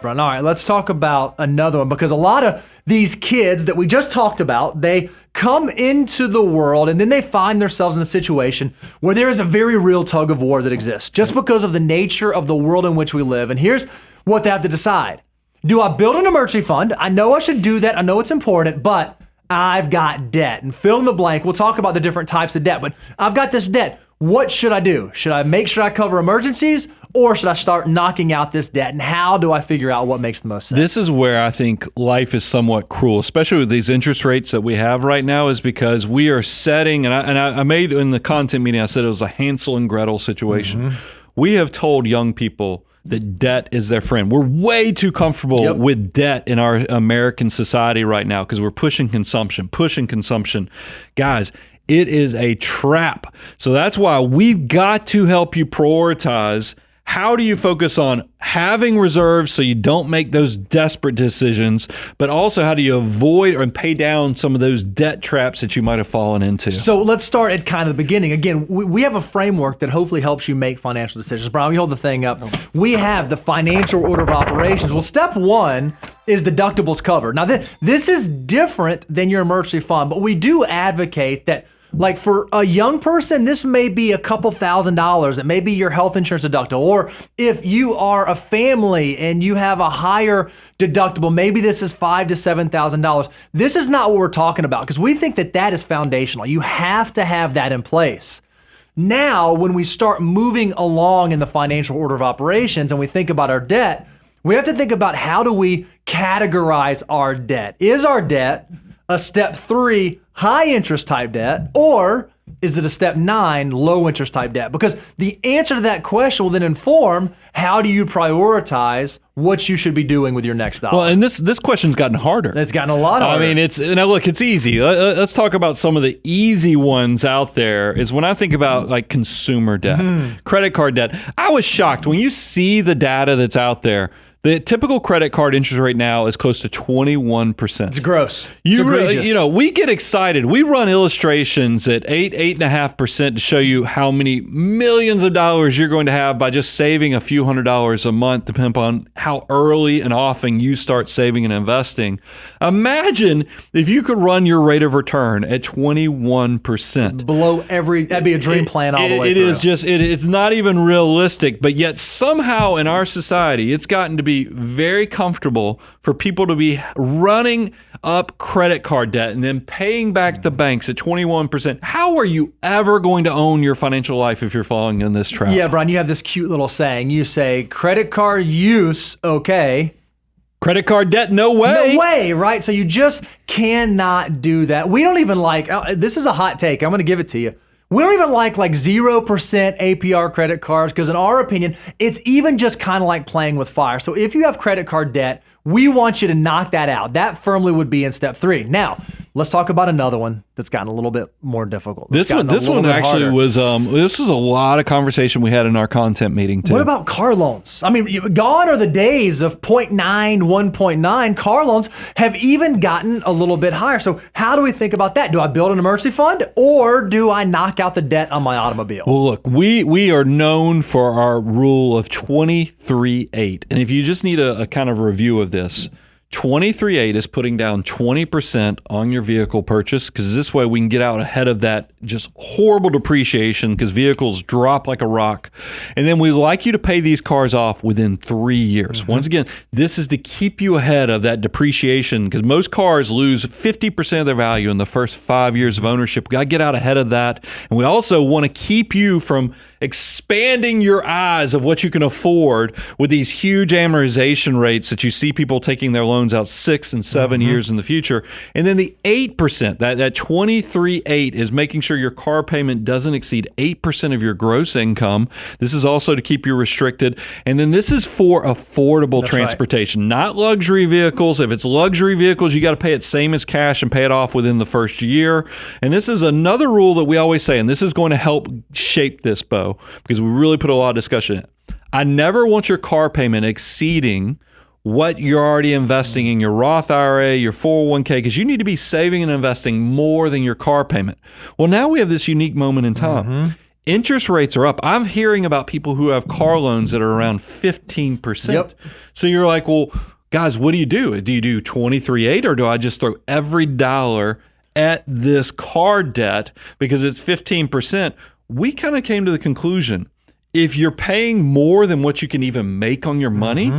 All right, let's talk about another one, because a lot of these kids that we just talked about, they come into the world and then they find themselves in a situation where there is a very real tug of war that exists just because of the nature of the world in which we live. And here's what they have to decide. Do I build an emergency fund? I know I should do that. I know it's important, but I've got debt. And fill in the blank. We'll talk about the different types of debt, but I've got this debt. What should I do? Should I make sure I cover emergencies, or should I start knocking out this debt? And how do I figure out what makes the most sense? This is where I think life is somewhat cruel, especially with these interest rates that we have right now, is because we are setting, and I made in the content meeting, I said it was a Hansel and Gretel situation. We have told young people that debt is their friend. We're way too comfortable with debt in our American society right now because we're pushing consumption. Guys, it is a trap. So that's why we've got to help you prioritize. How do you focus on having reserves so you don't make those desperate decisions, but also how do you avoid and pay down some of those debt traps that you might have fallen into? So let's start at kind of the beginning. Again, we have a framework that hopefully helps you make financial decisions. Brian, we hold the thing up. We have the financial order of operations. Well, step one is deductibles covered. Now, this is different than your emergency fund, but we do advocate that, like, for a young person, this may be a couple $1,000s. It may be your health insurance deductible. Or if you are a family and you have a higher deductible, maybe this is $5,000 to $7,000. This is not what we're talking about, because we think that that is foundational. You have to have that in place. Now, when we start moving along in the financial order of operations and we think about our debt, we have to think about, how do we categorize our debt? Is our debt a step 3 high interest type debt, or is it a step 9 low interest type debt? Because the answer to that question will then inform, how do you prioritize what you should be doing with your next dollar? Well, and this question's gotten harder. It's gotten a lot harder. I mean, it's easy. Let's talk about some of the easy ones out there. Is when I think about like consumer debt, credit card debt. I was shocked when you see the data that's out there. The typical credit card interest rate now is close to 21%. It's gross. It's egregious. We get excited. We run illustrations at 8.5% to show you how many millions of dollars you're going to have by just saving a few $100s a month, depending on how early and often you start saving and investing. Imagine if you could run your rate of return at 21%. That'd be a dream plan all the way through. It's not even realistic, but yet somehow in our society, it's gotten to be very comfortable for people to be running up credit card debt and then paying back the banks at 21%. How are you ever going to own your financial life if you're falling in this trap? Yeah, Brian, you have this cute little saying. You say, credit card use, okay. Credit card debt, no way. No way, right? So you just cannot do that. We don't even this is a hot take. I'm going to give it to you. We don't even like 0% APR credit cards, because in our opinion, it's even just kind of like playing with fire. So if you have credit card debt, we want you to knock that out. That firmly would be in step 3. Now, let's talk about another one that's gotten a little bit more difficult. This one actually was, this is a lot of conversation we had in our content meeting too. What about car loans? I mean, gone are the days of 0.9, 1.9. Car loans have even gotten a little bit higher. So how do we think about that? Do I build an emergency fund, or do I knock out the debt on my automobile? Well, look, we are known for our rule of 23-8. And if you just need a kind of review of this, 23-8 is putting down 20% on your vehicle purchase, because this way we can get out ahead of that just horrible depreciation, because vehicles drop like a rock. And then we like you to pay these cars off within 3 years. Once again, this is to keep you ahead of that depreciation, because most cars lose 50% of their value in the first 5 years of ownership. We got to get out ahead of that. And we also want to keep you from expanding your eyes of what you can afford with these huge amortization rates that you see people taking their loans out 6 and 7 years in the future. And then the 8%, that 23-8 is making sure your car payment doesn't exceed 8% of your gross income. This is also to keep you restricted. And then this is for affordable transportation, not luxury vehicles. If it's luxury vehicles, you got to pay it same as cash and pay it off within the first year. And this is another rule that we always say, and this is going to help shape this, Bo, because we really put a lot of discussion in it. I never want your car payment exceeding what you're already investing in your Roth IRA, your 401k, because you need to be saving and investing more than your car payment. Well, now we have this unique moment in time. interest rates are up. I'm hearing about people who have car loans that are around 15%. Yep. So you're like, well, guys, what do you do? Do you do 23.8 or do I just throw every dollar at this car debt because it's 15%? We kind of came to the conclusion, if you're paying more than what you can even make on your money,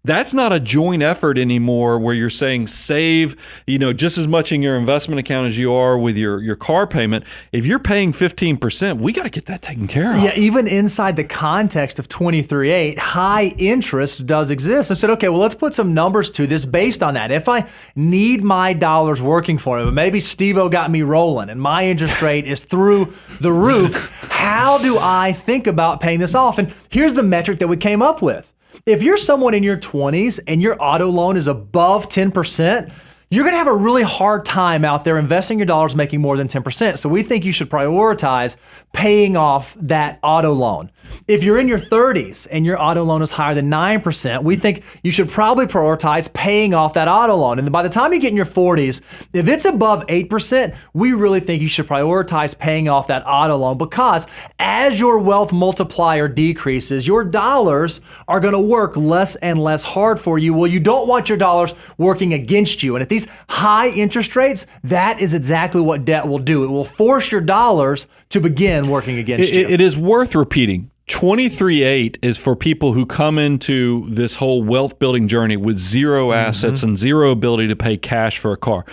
that's not a joint effort anymore where you're saying save, just as much in your investment account as you are with your car payment. If you're paying 15%, we got to get that taken care of. Yeah, even inside the context of 23.8, high interest does exist. I said, okay, well, let's put some numbers to this based on that. If I need my dollars working for me, but maybe Steve-O got me rolling and my interest rate is through the roof, how do I think about paying this off? And here's the metric that we came up with. If you're someone in your 20s and your auto loan is above 10%, you're going to have a really hard time out there investing your dollars making more than 10%. So we think you should prioritize paying off that auto loan. If you're in your 30s and your auto loan is higher than 9%, we think you should probably prioritize paying off that auto loan. And by the time you get in your 40s, if it's above 8%, we really think you should prioritize paying off that auto loan, because as your wealth multiplier decreases, your dollars are going to work less and less hard for you. Well, you don't want your dollars working against you. And at these high interest rates, that is exactly what debt will do. It will force your dollars to begin working against you. It is worth repeating. 23.8 is for people who come into this whole wealth building journey with zero assets and zero ability to pay cash for a car.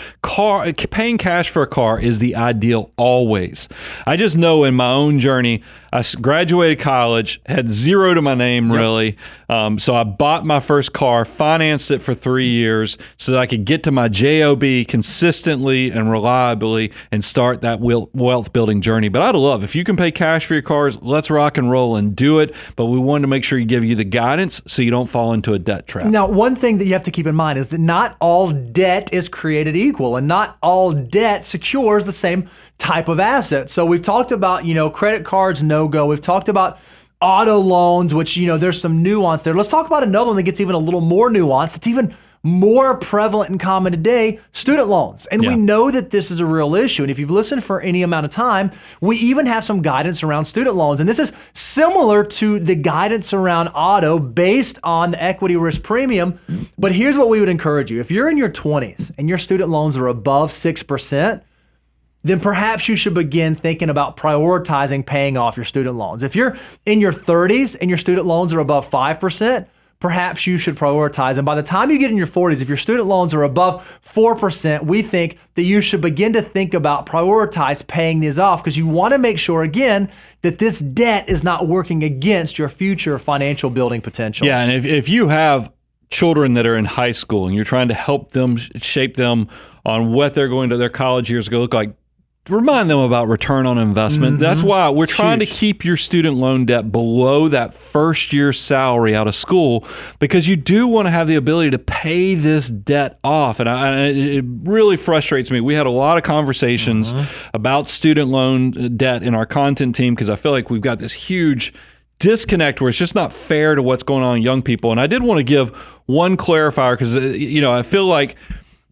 Paying cash for a car is the ideal always. I just know in my own journey, I graduated college, had zero to my name really. So I bought my first car, financed it for 3 years so that I could get to my JOB consistently and reliably and start that wealth building journey. But I'd love, if you can pay cash for your cars, let's rock and roll and do it. But we wanted to make sure you give you the guidance so you don't fall into a debt trap. Now, one thing that you have to keep in mind is that not all debt is created equal, and not all debt secures the same type of asset. So we've talked about, credit cards, no-go. We've talked about auto loans, which, there's some nuance there. Let's talk about another one that gets even a little more nuanced. It's even more prevalent and common today, student loans. And we know that this is a real issue. And if you've listened for any amount of time, we even have some guidance around student loans. And this is similar to the guidance around auto based on the equity risk premium. But here's what we would encourage you. If you're in your 20s and your student loans are above 6%, then perhaps you should begin thinking about prioritizing paying off your student loans. If you're in your 30s and your student loans are above 5%, perhaps you should prioritize. And by the time you get in your 40s, if your student loans are above 4%, we think that you should begin to think about prioritize paying these off, because you want to make sure, again, that this debt is not working against your future financial building potential. Yeah, and if you have children that are in high school and you're trying to help them, shape them on what they're going to their college years go look like, remind them about return on investment. That's why we're trying to keep your student loan debt below that first year's salary out of school, because you do want to have the ability to pay this debt off. And it really frustrates me. We had a lot of conversations about student loan debt in our content team, because I feel like we've got this huge disconnect where it's just not fair to what's going on in young people. And I did want to give one clarifier, because I feel like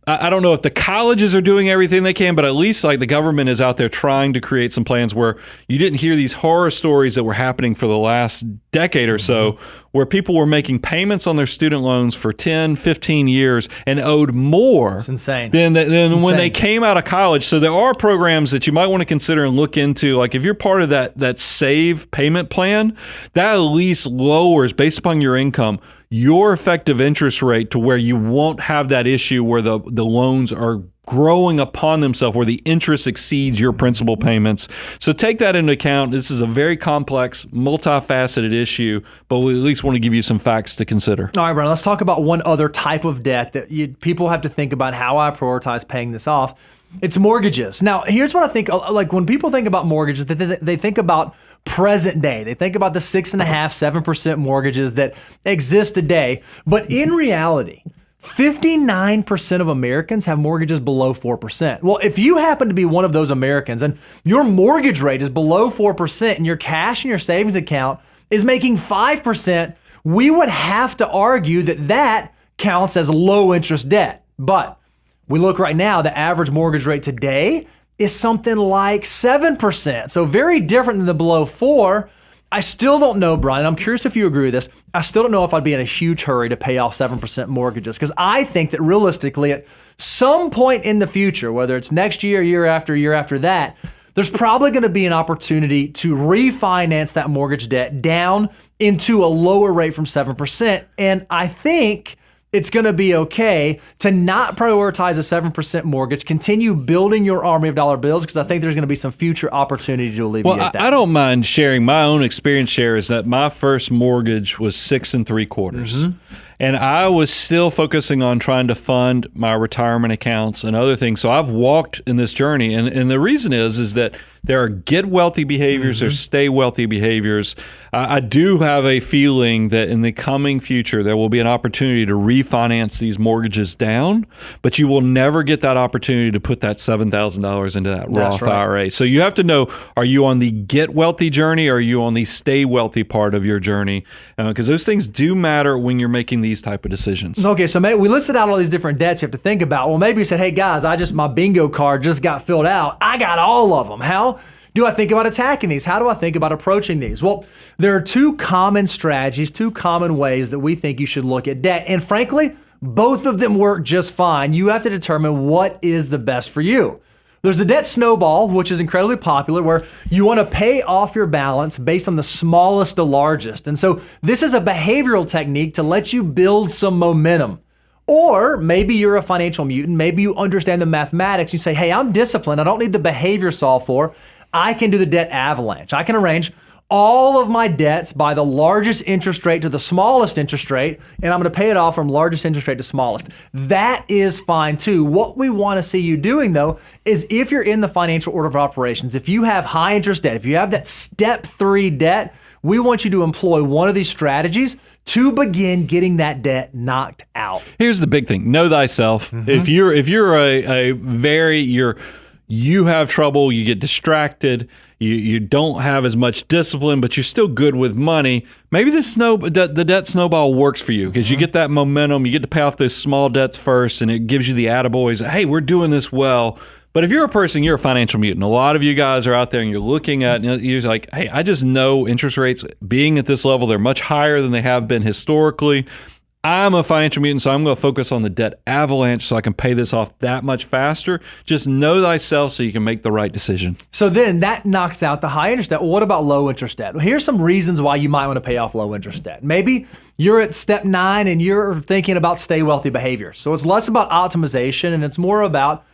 I don't know if the colleges are doing everything they can, but at least like the government is out there trying to create some plans where you didn't hear these horror stories that were happening for the last decade or so, where people were making payments on their student loans for 10, 15 years and owed more than when they came out of college. So there are programs that you might want to consider and look into. Like if you're part of that SAVE payment plan, that at least lowers, based upon your income, your effective interest rate to where you won't have that issue where the loans are growing upon themselves, where the interest exceeds your principal payments. So take that into account. This is a very complex, multifaceted issue, but we at least want to give you some facts to consider. All right, Brian, let's talk about one other type of debt that people have to think about how I prioritize paying this off. It's mortgages. Now, here's what I think. Like when people think about mortgages, they think about present day. They think about the 6.5%, 7% mortgages that exist today. But in reality, 59% of Americans have mortgages below 4%. Well, if you happen to be one of those Americans and your mortgage rate is below 4% and your cash in your savings account is making 5%, we would have to argue that counts as low interest debt. But we look right now, the average mortgage rate today is something like 7%. So very different than the below 4. I still don't know, Brian. I'm curious if you agree with this. I still don't know if I'd be in a huge hurry to pay off 7% mortgages, because I think that realistically at some point in the future, whether it's next year, year after that, there's probably going to be an opportunity to refinance that mortgage debt down into a lower rate from 7%. And I think it's going to be okay to not prioritize a 7% mortgage, continue building your army of dollar bills, because I think there's going to be some future opportunity to alleviate that. I don't mind sharing my own experience. Share is that my first mortgage was 6 3/4. And I was still focusing on trying to fund my retirement accounts and other things. So I've walked in this journey. And the reason is that there are get wealthy behaviors, there's stay wealthy behaviors. I do have a feeling that in the coming future, there will be an opportunity to refinance these mortgages down, but you will never get that opportunity to put that $7,000 into that Roth IRA. So you have to know, are you on the get wealthy journey, or are you on the stay wealthy part of your journey? Because those things do matter when you're making these type of decisions. Okay, so maybe we listed out all these different debts you have to think about. Well, maybe you said, hey guys, my bingo card just got filled out. I got all of them. How do I think about attacking these? How do I think about approaching these? Well, there are two common strategies, two common ways that we think you should look at debt. And frankly, both of them work just fine. You have to determine what is the best for you. There's the debt snowball, which is incredibly popular, where you want to pay off your balance based on the smallest to largest. And so this is a behavioral technique to let you build some momentum. Or maybe you're a financial mutant. Maybe you understand the mathematics. You say, hey, I'm disciplined. I don't need the behavior solve for. I can do the debt avalanche. I can arrange all of my debts by the largest interest rate to the smallest interest rate, and I'm going to pay it off from largest interest rate to smallest. That is fine too. What we want to see you doing though is, if you're in the financial order of operations, if you have high interest debt, if you have that step 3 debt, we want you to employ one of these strategies to begin getting that debt knocked out. Here's the big thing: know thyself. If you're you have trouble, you get distracted, you don't have as much discipline, but you're still good with money, maybe the debt snowball works for you, because you get that momentum, you get to pay off those small debts first, and it gives you the attaboys, hey, we're doing this well. But if you're a person, you're a financial mutant. A lot of you guys are out there and you're looking at, you're like, hey, I just know interest rates being at this level, they're much higher than they have been historically. I'm a financial mutant, so I'm going to focus on the debt avalanche so I can pay this off that much faster. Just know thyself so you can make the right decision. So then that knocks out the high interest debt. Well, what about low interest debt? Well, here's some reasons why you might want to pay off low interest debt. Maybe you're at step 9 and you're thinking about stay wealthy behavior. So it's less about optimization and it's more about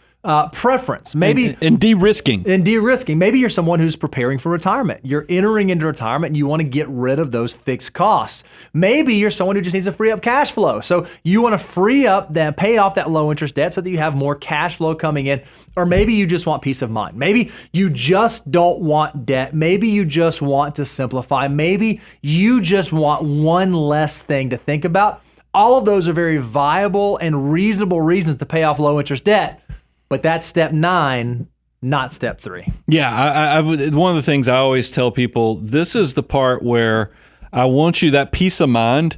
preference. Maybe and de-risking. Maybe you're someone who's preparing for retirement. You're entering into retirement and you want to get rid of those fixed costs. Maybe you're someone who just needs to free up cash flow. So you want to free up that, pay off that low interest debt so that you have more cash flow coming in. Or maybe you just want peace of mind. Maybe you just don't want debt. Maybe you just want to simplify. Maybe you just want one less thing to think about. All of those are very viable and reasonable reasons to pay off low interest debt. But that's step 9, not step 3. Yeah, I one of the things I always tell people, this is the part where I want you, that peace of mind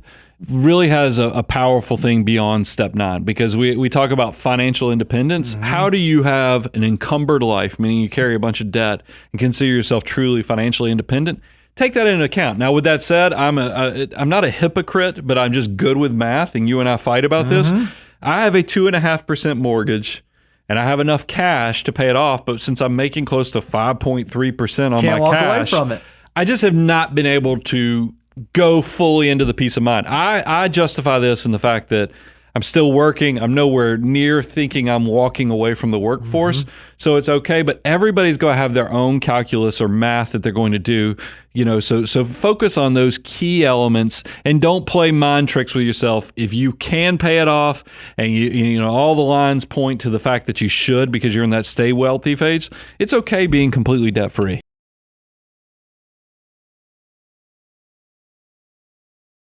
really has a powerful thing beyond step 9, because we talk about financial independence. How do you have an encumbered life, meaning you carry a bunch of debt, and consider yourself truly financially independent? Take that into account. Now, with that said, I'm not a hypocrite, but I'm just good with math, and you and I fight about this. I have a 2.5% mortgage, and I have enough cash to pay it off, but since I'm making close to 5.3% on my cash, away from it. I just have not been able to go fully into the peace of mind. I justify this in the fact that I'm still working. I'm nowhere near thinking I'm walking away from the workforce. So it's okay, but everybody's going to have their own calculus or math that they're going to do, so focus on those key elements and don't play mind tricks with yourself. If you can pay it off and you all the lines point to the fact that you should, because you're in that stay wealthy phase, it's okay being completely debt free.